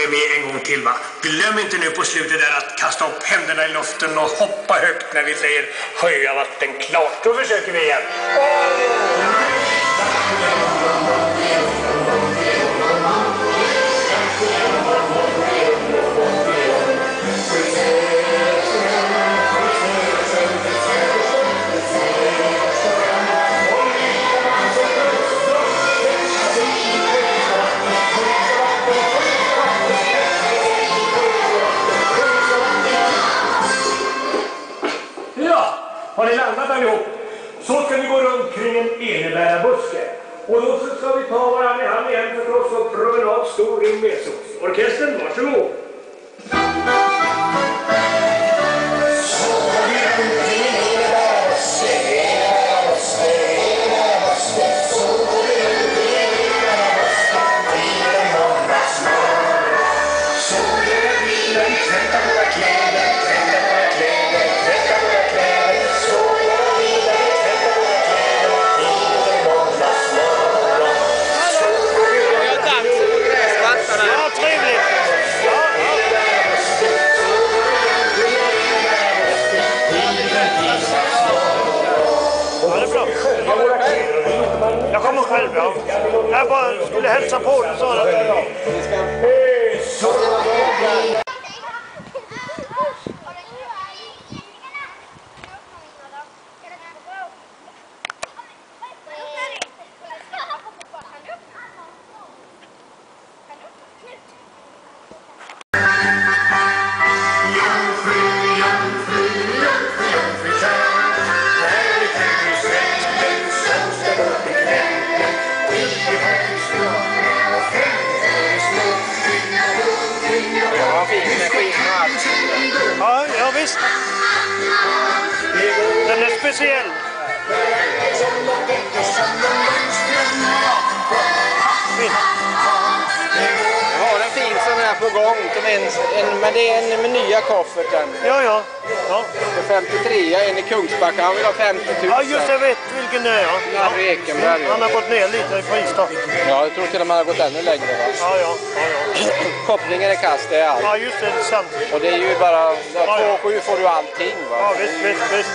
vi med en gång till, va? Glöm inte nu på slutet där att kasta upp händerna i luften och hoppa högt när vi säger sjövatten klart. Då försöker vi igen. Har ni landat allihop? Så ska vi gå runt kring en enebärabuske. Och då ska vi ta varandra i hand igen förstås och promenad stor ring med oss. Orkestern, varsågod. Jag kommer själv, ja. Jag bara skulle hälsa på dig, så det. Ja, visst. Den är speciell. Jag har en fin sån här på gång, men det är en med nya kofferten. Ja. För 53, en i Kungsbacka, han vill ha 50 000. Ja, just jag vet vilken det är. Ja. Ekenberg. Han har gått ner lite i pris då. Ja, jag tror till och med han har gått ännu längre. Va? Ja. Kopplingen är kast, det är allt. Ja, just det, det är sant. Och det är ju bara, 2,7 får du allting. Va? Ja, visst.